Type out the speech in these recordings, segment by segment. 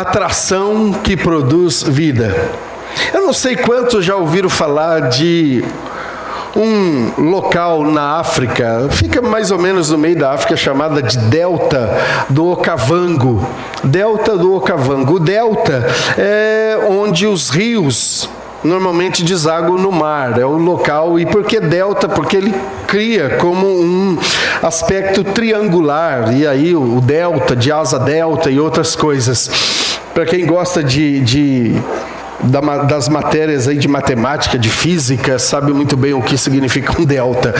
atração que produz vida. Eu não sei quantos já ouviram falar de um local na África, fica mais ou menos no meio da África, chamada de Delta do Okavango. Delta do Okavango. O delta é onde os rios normalmente desaguam no mar, é o local. E por que delta? Porque ele cria como um aspecto triangular, e aí o delta, de asa delta e outras coisas. Para quem gosta das matérias aí de matemática, de física, sabe muito bem o que significa um delta.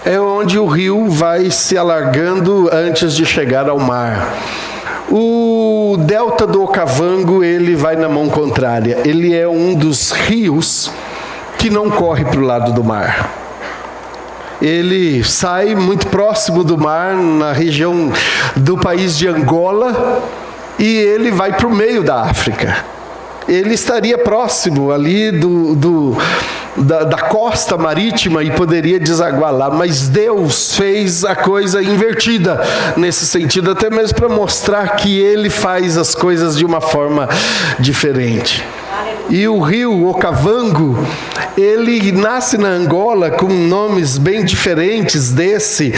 É onde o rio vai se alargando antes de chegar ao mar. O delta do Okavango, ele vai na mão contrária. Ele é um dos rios que não corre para o lado do mar. Ele sai muito próximo do mar, na região do país de Angola, e ele vai para o meio da África. Ele estaria próximo ali da costa marítima e poderia desaguar lá, mas Deus fez a coisa invertida nesse sentido, até mesmo para mostrar que Ele faz as coisas de uma forma diferente. E o rio Okavango, ele nasce na Angola com nomes bem diferentes desse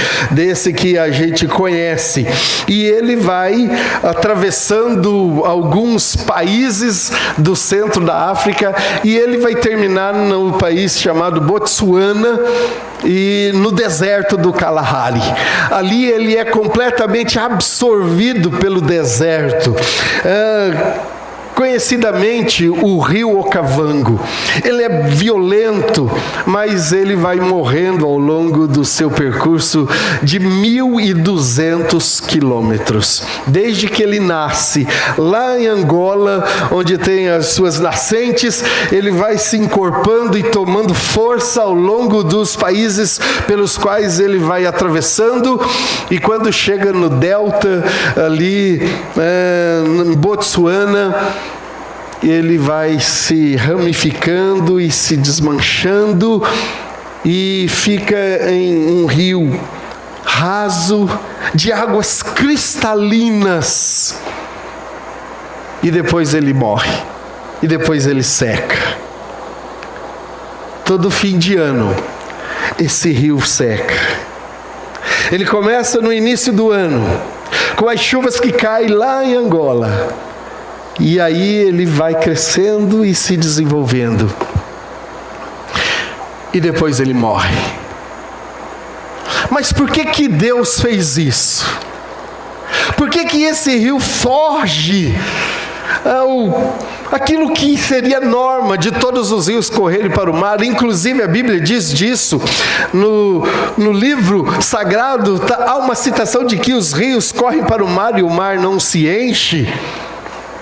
que a gente conhece. E ele vai atravessando alguns países do centro da África e ele vai terminar no país chamado Botsuana e no deserto do Kalahari. Ali ele é completamente absorvido pelo deserto. Conhecidamente, o rio Okavango, ele é violento, mas ele vai morrendo ao longo do seu percurso de 1.200 quilômetros. Desde que ele nasce lá em Angola, onde tem as suas nascentes, ele vai se encorpando e tomando força ao longo dos países pelos quais ele vai atravessando, e quando chega no delta, ali em Botsuana, ele vai se ramificando e se desmanchando e fica em um rio raso, de águas cristalinas. E depois ele morre, e depois ele seca. Todo fim de ano, esse rio seca. Ele começa no início do ano, com as chuvas que caem lá em Angola. E aí ele vai crescendo e se desenvolvendo. E depois ele morre. Mas por que Deus fez isso? Por que esse rio foge aquilo que seria norma de todos os rios correrem para o mar? Inclusive a Bíblia diz disso. No livro sagrado há uma citação de que os rios correm para o mar e o mar não se enche.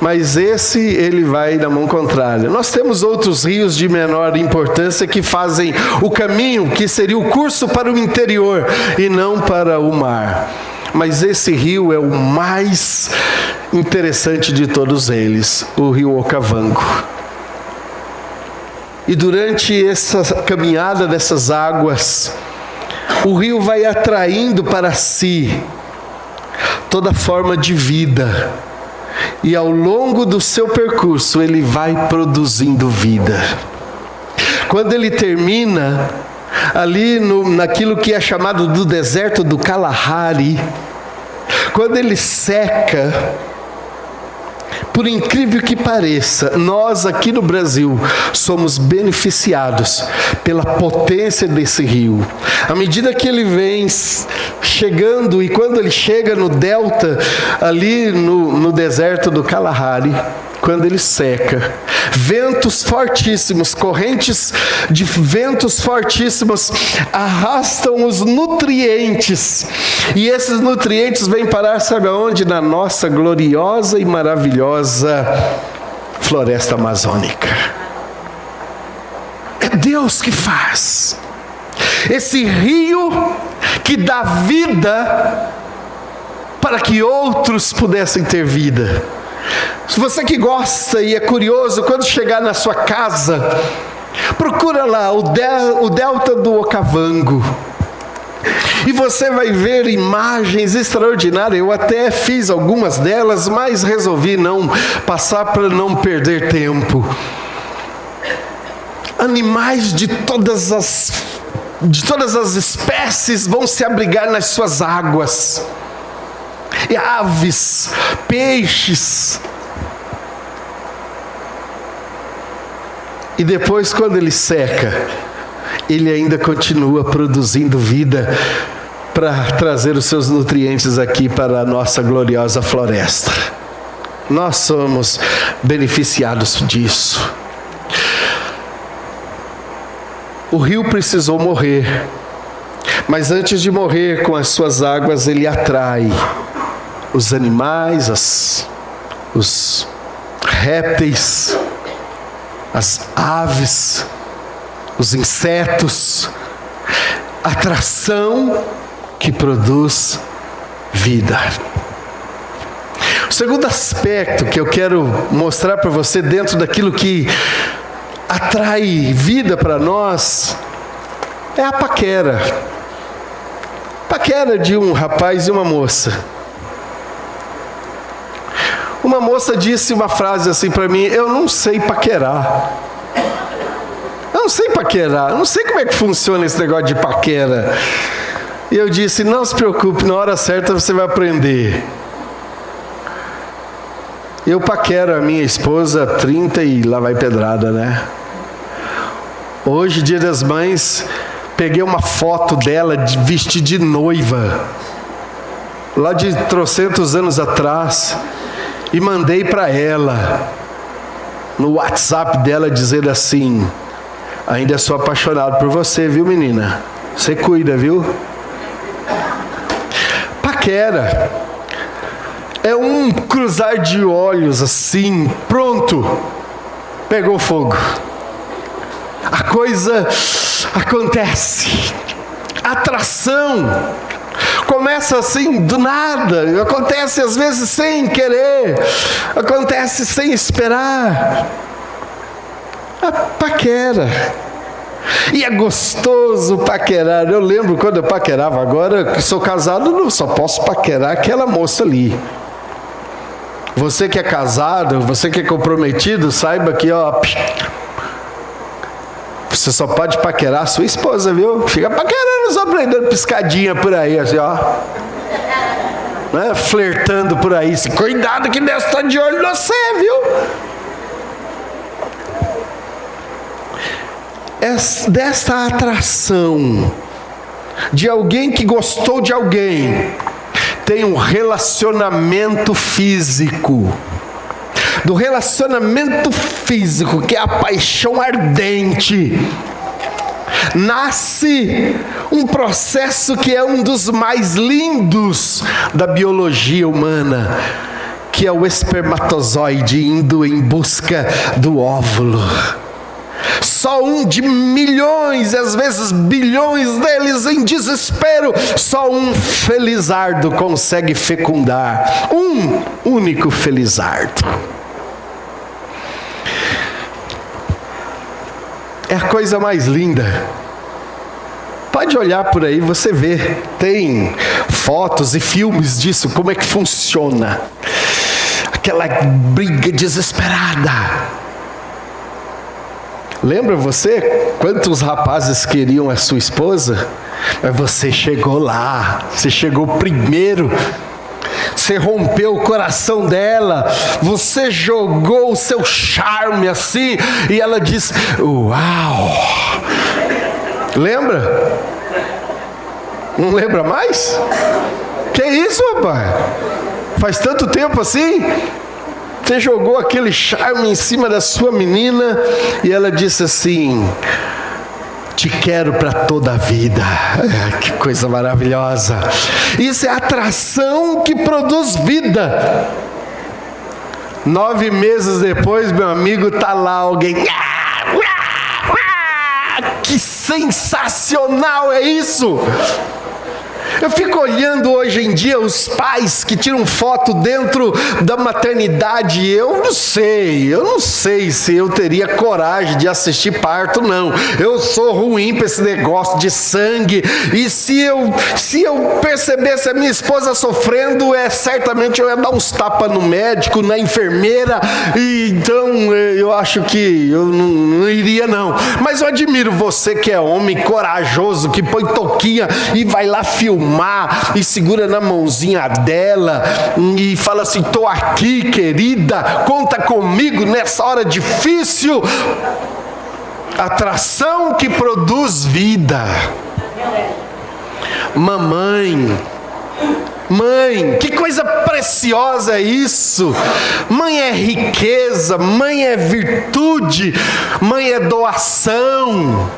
Mas esse, ele vai na mão contrária. Nós temos outros rios de menor importância que fazem o caminho, que seria o curso para o interior e não para o mar. Mas esse rio é o mais interessante de todos eles, o rio Okavango. E durante essa caminhada dessas águas, o rio vai atraindo para si toda forma de vida. E ao longo do seu percurso, ele vai produzindo vida. Quando ele termina ali naquilo que é chamado do deserto do Kalahari, quando ele seca, por incrível que pareça, nós aqui no Brasil somos beneficiados pela potência desse rio. À medida que ele vem chegando, e quando ele chega no delta, ali no deserto do Kalahari, quando ele seca, ventos fortíssimos, correntes de ventos fortíssimos arrastam os nutrientes, e esses nutrientes vêm parar, sabe aonde? Na nossa gloriosa e maravilhosa floresta amazônica. É Deus que faz. Esse rio que dá vida para que outros pudessem ter vida. Se você que gosta e é curioso, quando chegar na sua casa, procura lá o delta do Okavango. E você vai ver imagens extraordinárias. Eu até fiz algumas delas, mas resolvi não passar para não perder tempo. Animais de todas as espécies vão se abrigar nas suas águas. E aves, peixes. E depois, quando ele seca, ele ainda continua produzindo vida para trazer os seus nutrientes aqui para a nossa gloriosa floresta. Nós somos beneficiados disso. O rio precisou morrer, mas antes de morrer com as suas águas, ele atrai os animais, os répteis, as aves, os insetos, atração que produz vida. O segundo aspecto que eu quero mostrar para você dentro daquilo que atrai vida para nós é a paquera. Paquera de um rapaz e uma moça. Uma moça disse uma frase assim para mim: eu não sei paquerar. Eu não sei paquerar, eu não sei como é que funciona esse negócio de paquera. E eu disse: não se preocupe, na hora certa você vai aprender. Eu paquero a minha esposa 30 e lá vai pedrada, né? Hoje, Dia das Mães, peguei uma foto dela vestida de noiva, lá de trocentos anos atrás, e mandei para ela, no WhatsApp dela, dizer assim: ainda sou apaixonado por você, viu, menina? Você cuida, viu? Paquera é um cruzar de olhos assim, pronto, pegou fogo. A coisa acontece. Atração começa assim do nada, acontece às vezes sem querer, acontece sem esperar. A paquera. E é gostoso paquerar. Eu lembro quando eu paquerava. Agora que sou casado, não só posso paquerar aquela moça ali. Você que é casado, você que é comprometido, saiba que você só pode paquerar a sua esposa, viu? Fica paquerando, só prendendo piscadinha por aí, assim, ó. Né? Flertando por aí. Cuidado que Deus está de olho em você, viu? Dessa atração de alguém que gostou de alguém, tem um relacionamento físico. Do relacionamento físico, que é a paixão ardente, nasce um processo que é um dos mais lindos da biologia humana, que é o espermatozoide indo em busca do óvulo. Só um de milhões, às vezes bilhões deles em desespero, só um felizardo consegue fecundar. Um único felizardo. É a coisa mais linda. Pode olhar por aí, você vê. Tem fotos e filmes disso, como é que funciona. Aquela briga desesperada. Lembra você quantos rapazes queriam a sua esposa? Mas você chegou lá, você chegou primeiro. Você rompeu o coração dela, você jogou o seu charme assim, e ela disse: uau! Lembra? Não lembra mais? Que isso, rapaz? Faz tanto tempo assim? Você jogou aquele charme em cima da sua menina, e ela disse assim: te quero para toda a vida. Que coisa maravilhosa. Isso é atração que produz vida. 9 meses depois, meu amigo, tá lá alguém. Que sensacional é isso! Eu fico olhando hoje em dia os pais que tiram foto dentro da maternidade. Eu não sei se eu teria coragem de assistir parto, não. Eu sou ruim para esse negócio de sangue. E se eu percebesse a minha esposa sofrendo, certamente eu ia dar uns tapas no médico, na enfermeira. E então eu acho que eu não iria, não. Mas eu admiro você que é homem corajoso, que põe toquinha e vai lá filmar e segura na mãozinha dela e fala assim: tô aqui, querida, conta comigo nessa hora difícil. Atração que produz vida. Mãe, que coisa preciosa é isso. Mãe é riqueza, mãe é virtude, mãe é doação.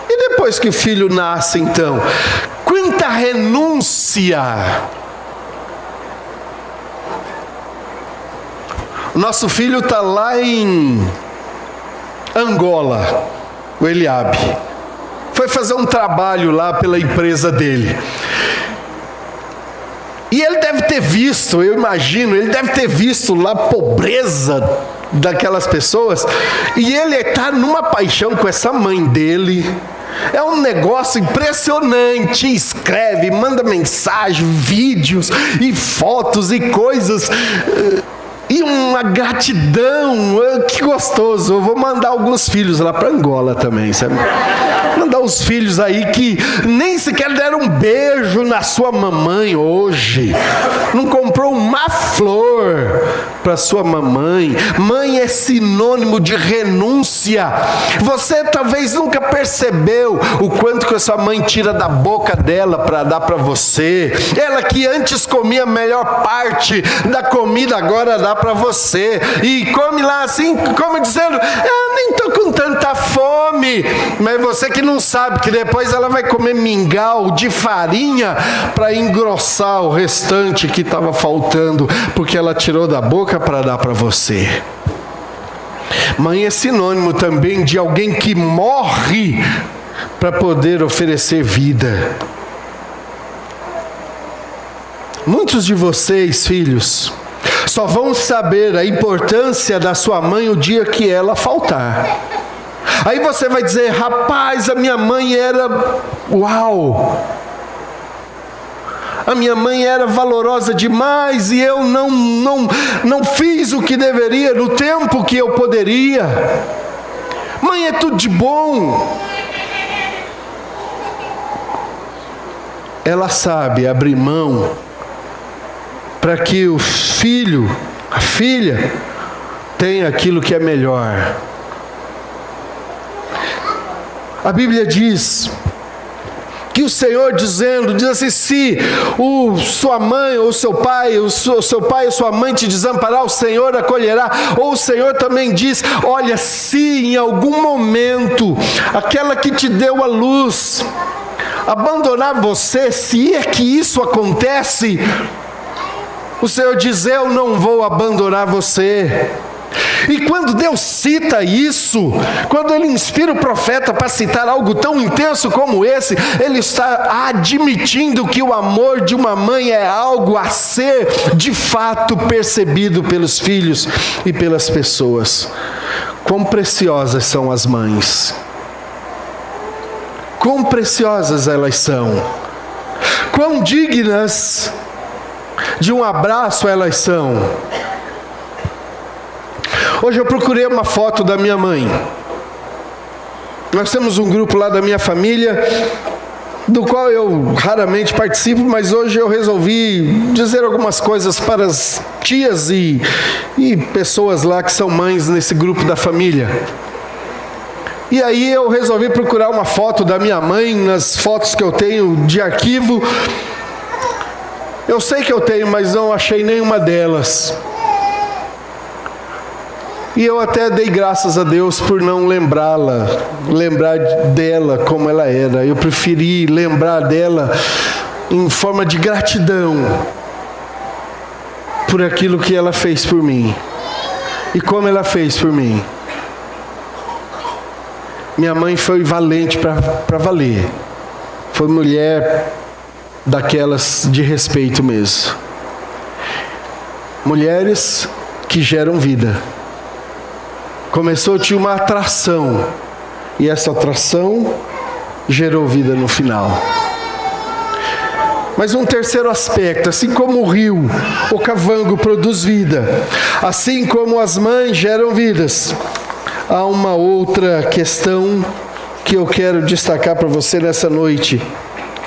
E depois que o filho nasce, então, quanta renúncia. Nosso filho está lá em Angola, o Eliabe. Foi fazer um trabalho lá pela empresa dele. E ele deve ter visto, eu imagino, ele deve ter visto lá a pobreza daquelas pessoas. E ele está numa paixão com essa mãe dele. É um negócio impressionante. Escreve, manda mensagem, vídeos e fotos e coisas. E uma gratidão, que gostoso. Eu vou mandar alguns filhos lá para Angola também, sabe? Mandar os filhos aí que nem sequer deram um beijo na sua mamãe hoje. Não comprou uma flor para sua mamãe. Mãe é sinônimo de renúncia. Você talvez nunca percebeu o quanto que a sua mãe tira da boca dela para dar para você. Ela que antes comia a melhor parte da comida, agora dá para você. E come lá assim, como dizendo: eu nem estou com tanta fome. Mas você que não sabe que depois ela vai comer mingau de farinha para engrossar o restante que estava faltando, porque ela tirou da boca para dar para você. Mãe é sinônimo também de alguém que morre para poder oferecer vida. Muitos de vocês, filhos, só vão saber a importância da sua mãe o dia que ela faltar. Aí você vai dizer: rapaz, a minha mãe era uau! A minha mãe era valorosa demais e eu não fiz o que deveria no tempo que eu poderia. Mãe é tudo de bom. Ela sabe abrir mão para que o filho, a filha, tenha aquilo que é melhor. A Bíblia diz que o Senhor diz assim: se sua mãe ou seu pai, ou sua mãe te desamparar, o Senhor acolherá. Ou o Senhor também diz: olha, se em algum momento aquela que te deu a luz abandonar você, se é que isso acontece, o Senhor diz: eu não vou abandonar você. E quando Deus cita isso, quando Ele inspira o profeta para citar algo tão intenso como esse, Ele está admitindo que o amor de uma mãe é algo a ser de fato percebido pelos filhos e pelas pessoas. Quão preciosas são as mães! Quão preciosas elas são! Quão dignas de um abraço elas são! Hoje eu procurei uma foto da minha mãe. Nós temos um grupo lá da minha família, do qual eu raramente participo, mas hoje eu resolvi dizer algumas coisas para as tias e pessoas lá que são mães nesse grupo da família. E aí eu resolvi procurar uma foto da minha mãe nas fotos que eu tenho de arquivo. Eu sei que eu tenho, mas não achei nenhuma delas. E eu até dei graças a Deus por não lembrar dela como ela era. Eu preferi lembrar dela em forma de gratidão por aquilo que ela fez por mim. E como ela fez por mim. Minha mãe foi valente para valer. Foi mulher daquelas de respeito mesmo. Mulheres que geram vida. Começou, tinha uma atração, e essa atração gerou vida no final. Mas um terceiro aspecto, assim como o rio, o Okavango produz vida, assim como as mães geram vidas, há uma outra questão que eu quero destacar para você nessa noite,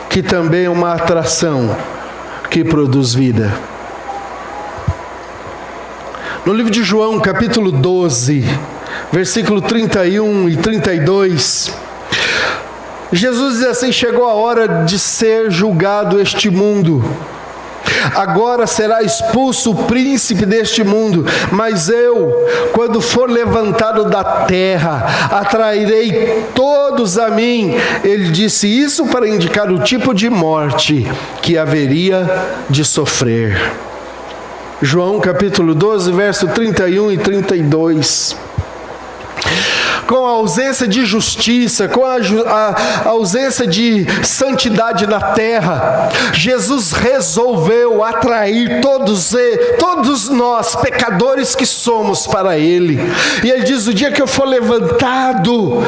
que também é uma atração que produz vida. No livro de João, capítulo 12, versículo 31 e 32, Jesus diz assim: chegou a hora de ser julgado este mundo. Agora será expulso o príncipe deste mundo, mas eu, quando for levantado da terra, atrairei todos a mim. Ele disse isso para indicar o tipo de morte que haveria de sofrer. João capítulo 12, verso 31 e 32. Com a ausência de justiça, com a ausência de santidade na terra, Jesus resolveu atrair todos nós, pecadores que somos, para Ele. E Ele diz: o dia que eu for levantado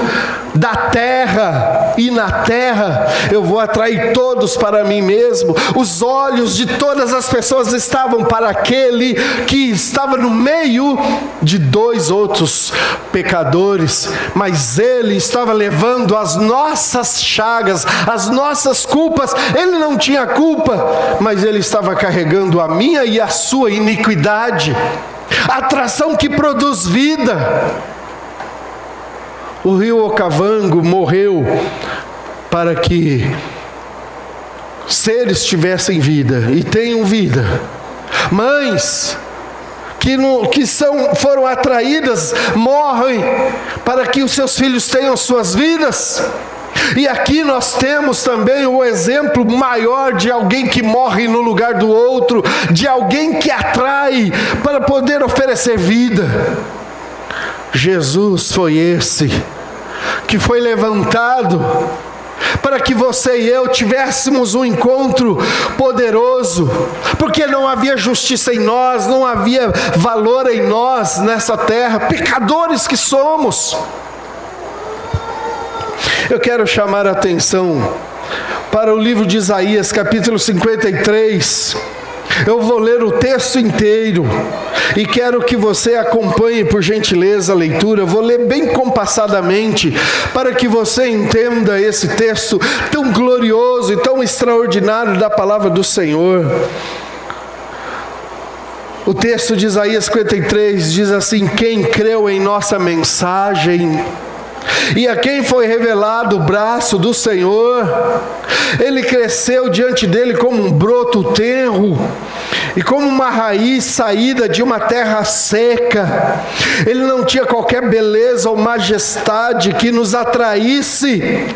da terra, e na terra eu vou atrair todos para mim mesmo. Os olhos de todas as pessoas estavam para aquele que estava no meio de dois outros pecadores, mas Ele estava levando as nossas chagas, as nossas culpas. Ele não tinha culpa, mas Ele estava carregando a minha e a sua iniquidade. A atração que produz vida. O rio Okavango morreu para que seres tivessem vida e tenham vida. Mães foram atraídas, morrem para que os seus filhos tenham suas vidas. E aqui nós temos também o exemplo maior de alguém que morre no lugar do outro, de alguém que atrai para poder oferecer vida. Jesus foi esse que foi levantado para que você e eu tivéssemos um encontro poderoso, porque não havia justiça em nós, não havia valor em nós nessa terra, pecadores que somos. Eu quero chamar a atenção para o livro de Isaías, capítulo 53. Eu vou ler o texto inteiro e quero que você acompanhe, por gentileza, a leitura. Eu vou ler bem compassadamente para que você entenda esse texto tão glorioso e tão extraordinário da palavra do Senhor. O texto de Isaías 53 diz assim: quem creu em nossa mensagem e a quem foi revelado o braço do Senhor, ele cresceu diante dele como um broto tenro e como uma raiz saída de uma terra seca. Ele não tinha qualquer beleza ou majestade que nos atraísse.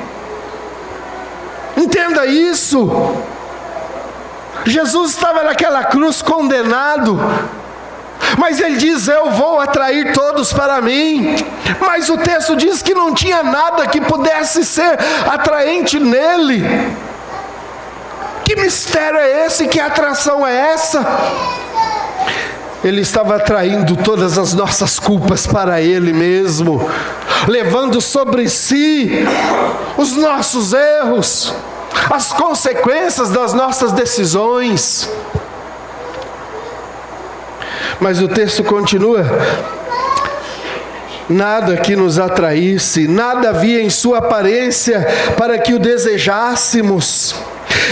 Entenda isso. Jesus estava naquela cruz condenado, mas Ele diz: eu vou atrair todos para mim. Mas o texto diz que não tinha nada que pudesse ser atraente nele. Que mistério é esse? Que atração é essa? Ele estava atraindo todas as nossas culpas para Ele mesmo, levando sobre si os nossos erros, as consequências das nossas decisões. Mas o texto continua: nada que nos atraísse, nada havia em sua aparência para que o desejássemos.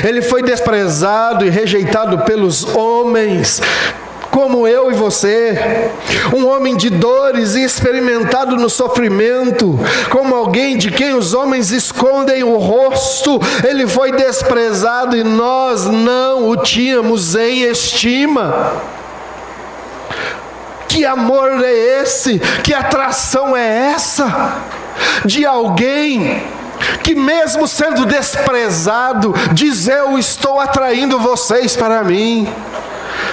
Ele foi desprezado e rejeitado pelos homens, como eu e você, um homem de dores e experimentado no sofrimento, como alguém de quem os homens escondem o rosto. Ele foi desprezado e nós não o tínhamos em estima. Que amor é esse? Que atração é essa? De alguém que, mesmo sendo desprezado, diz: eu estou atraindo vocês para mim.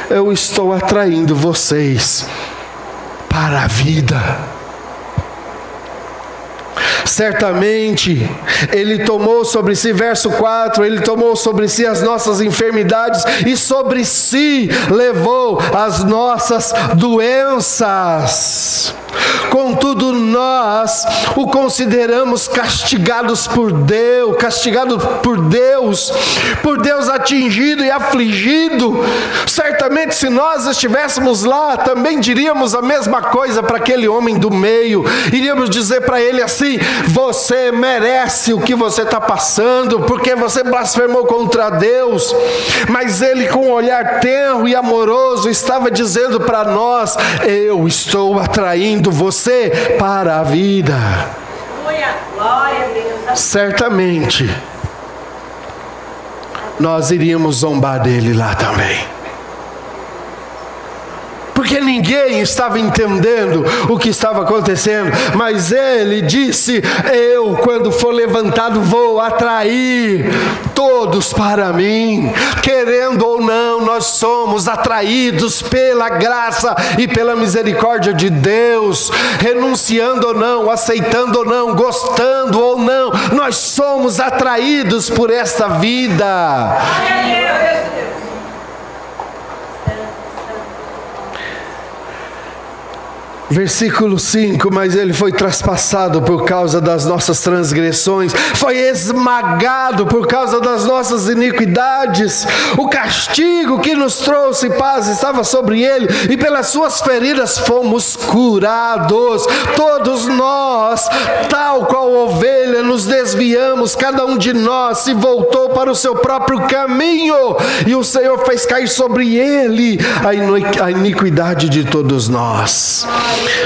Eu estou atraindo vocês para a vida. Certamente, Ele tomou sobre si, verso 4, Ele tomou sobre si as nossas enfermidades e sobre si levou as nossas doenças. Contudo, nós o consideramos castigado por Deus atingido e afligido. Certamente, se nós estivéssemos lá, também diríamos a mesma coisa para aquele homem do meio. Iríamos dizer para ele assim: você merece o que você está passando, porque você blasfemou contra Deus. Mas ele, com um olhar tenro e amoroso, estava dizendo para nós: eu estou atraindo você para a vida. Glória a Deus. Certamente nós iríamos zombar dele lá também, porque ninguém estava entendendo o que estava acontecendo. Mas ele disse: eu, quando for levantado, vou atrair todos para mim. Querendo ou não, nós somos atraídos pela graça e pela misericórdia de Deus. Renunciando ou não, aceitando ou não, gostando ou não, nós somos atraídos por esta vida. Versículo 5, mas ele foi traspassado por causa das nossas transgressões, foi esmagado por causa das nossas iniquidades. O castigo que nos trouxe paz estava sobre ele, e pelas suas feridas fomos curados. Todos nós, tal qual ovelha, nos desviamos, cada um de nós se voltou para o seu próprio caminho, e o Senhor fez cair sobre ele a iniquidade de todos nós.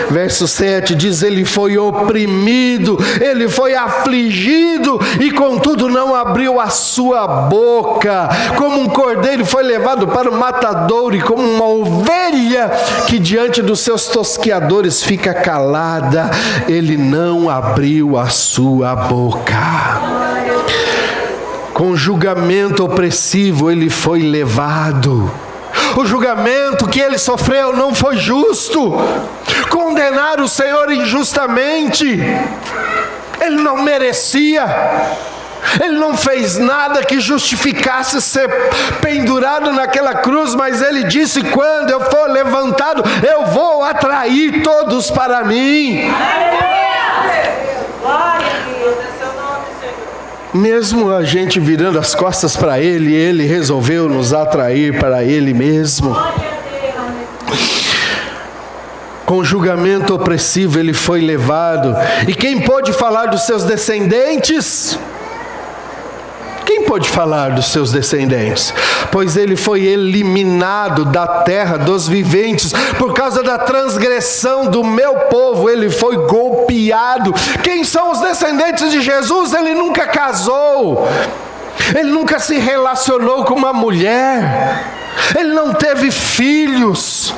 Verso 7 diz: ele foi oprimido, ele foi afligido, e contudo não abriu a sua boca. Como um cordeiro foi levado para o matadouro, e como uma ovelha que diante dos seus tosqueadores fica calada, ele não abriu a sua boca. Com julgamento opressivo ele foi levado. O julgamento que ele sofreu não foi justo. Condenaram o Senhor injustamente. Ele não merecia. Ele não fez nada que justificasse ser pendurado naquela cruz, mas ele disse: quando eu for levantado, eu vou atrair todos para mim. Mesmo a gente virando as costas para ele, ele resolveu nos atrair para ele mesmo. Com julgamento opressivo ele foi levado. E quem pôde falar dos seus descendentes? Quem pode falar dos seus descendentes? Pois ele foi eliminado da terra dos viventes. Por causa da transgressão do meu povo, ele foi golpeado. Quem são os descendentes de Jesus? Ele nunca casou. Ele nunca se relacionou com uma mulher. Ele não teve filhos.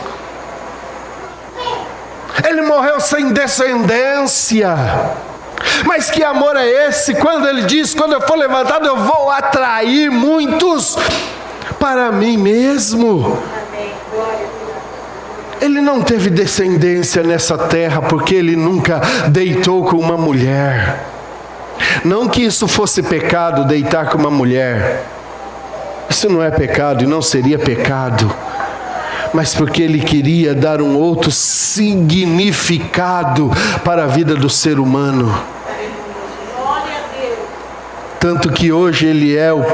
Ele morreu sem descendência. Mas que amor é esse? Quando ele diz: quando eu for levantado, eu vou atrair muitos para mim mesmo. Ele não teve descendência nessa terra porque ele nunca deitou com uma mulher. Não que isso fosse pecado, deitar com uma mulher. Isso não é pecado e não seria pecado. Mas porque ele queria dar um outro significado para a vida do ser humano. Tanto que hoje ele é o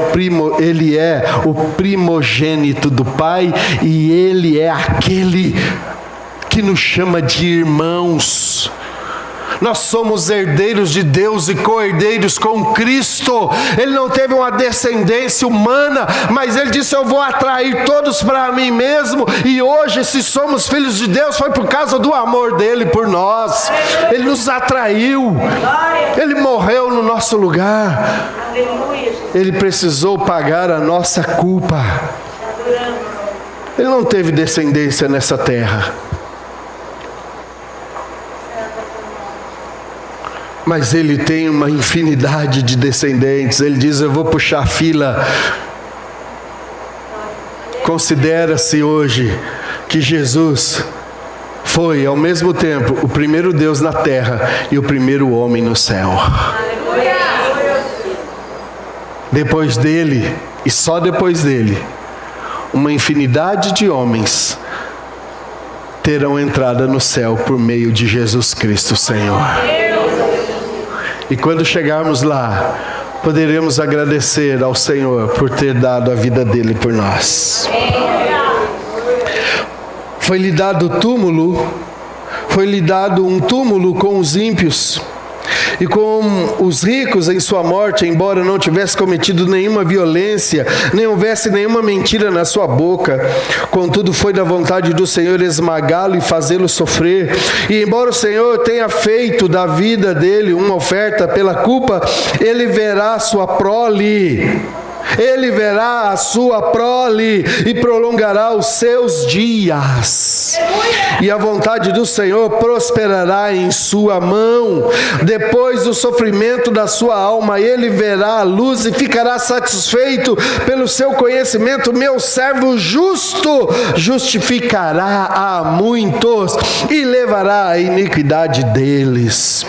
primogênito do Pai, e ele é aquele que nos chama de irmãos. Nós somos herdeiros de Deus e co-herdeiros com Cristo. Ele não teve uma descendência humana, mas ele disse: eu vou atrair todos para mim mesmo. E hoje, se somos filhos de Deus, foi por causa do amor dele por nós. Ele nos atraiu. Ele morreu no nosso lugar. Ele precisou pagar a nossa culpa. Ele não teve descendência nessa terra, mas ele tem uma infinidade de descendentes. Ele diz: eu vou puxar a fila. Considera-se hoje que Jesus foi ao mesmo tempo o primeiro Deus na terra e o primeiro homem no céu. Depois dele, e só depois dele, uma infinidade de homens terão entrada no céu por meio de Jesus Cristo, Senhor. E quando chegarmos lá, poderemos agradecer ao Senhor por ter dado a vida dele por nós. Foi-lhe dado um túmulo com os ímpios e com os ricos em sua morte, embora não tivesse cometido nenhuma violência, nem houvesse nenhuma mentira na sua boca. Contudo, foi da vontade do Senhor esmagá-lo e fazê-lo sofrer. E embora o Senhor tenha feito da vida dele uma oferta pela culpa, ele verá sua prole. Ele verá a sua prole e prolongará os seus dias. E a vontade do Senhor prosperará em sua mão. Depois do sofrimento da sua alma, ele verá a luz e ficará satisfeito pelo seu conhecimento. Meu servo justo justificará a muitos e levará a iniquidade deles.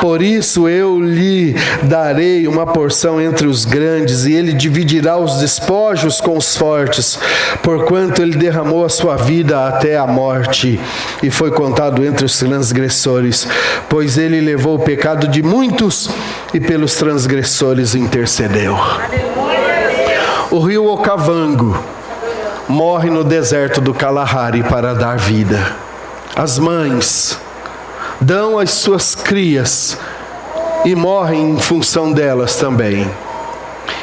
Por isso eu lhe darei uma porção entre os grandes, e ele dividirá os despojos com os fortes, porquanto ele derramou a sua vida até a morte, e foi contado entre os transgressores, pois ele levou o pecado de muitos, e pelos transgressores intercedeu. O rio Okavango morre no deserto do Kalahari para dar vida. As mães dão as suas crias e morrem em função delas também.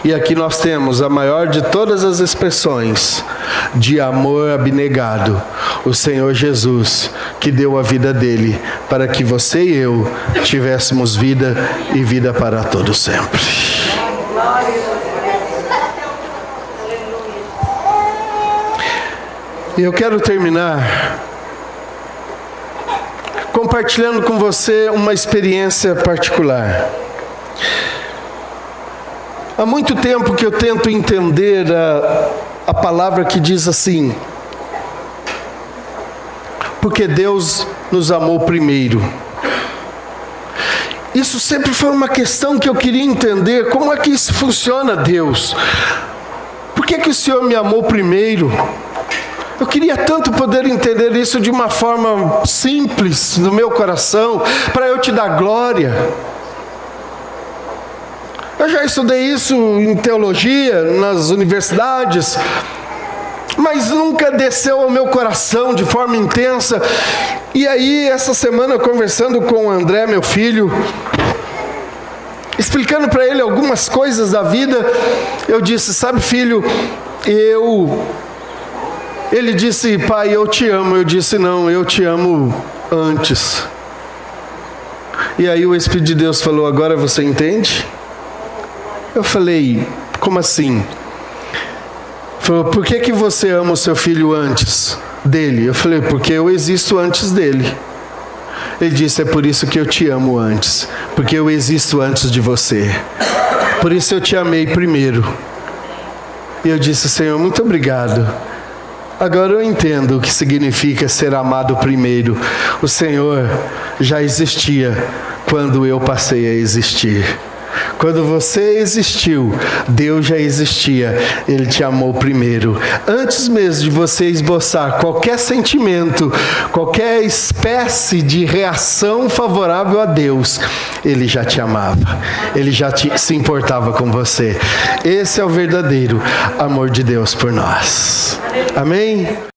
E aqui nós temos a maior de todas as expressões de amor abnegado, o Senhor Jesus, que deu a vida dele para que você e eu tivéssemos vida e vida para todo sempre. E eu quero terminar compartilhando com você uma experiência particular. Há muito tempo que eu tento entender a palavra que diz assim: porque Deus nos amou primeiro. Isso sempre foi uma questão que eu queria entender. Como é que isso funciona, Deus? Por que o Senhor me amou primeiro? Eu queria tanto poder entender isso de uma forma simples no meu coração, para eu te dar glória. Eu já estudei isso em teologia, nas universidades, mas nunca desceu ao meu coração de forma intensa. E aí, essa semana, conversando com o André, meu filho, explicando para ele algumas coisas da vida, eu disse: sabe, filho, Ele disse: pai, eu te amo. Eu disse: não, eu te amo antes. E aí o Espírito de Deus falou: agora você entende? Eu falei: como assim? Falou: por que você ama o seu filho antes dele? Eu falei: porque eu existo antes dele. Ele disse: é por isso que eu te amo antes, porque eu existo antes de você. Por isso eu te amei primeiro. E eu disse: Senhor, muito obrigado. Agora eu entendo o que significa ser amado primeiro. O Senhor já existia quando eu passei a existir. Quando você existiu, Deus já existia. Ele te amou primeiro. Antes mesmo de você esboçar qualquer sentimento, qualquer espécie de reação favorável a Deus, Ele já te amava. Ele já se importava com você. Esse é o verdadeiro amor de Deus por nós. Amém?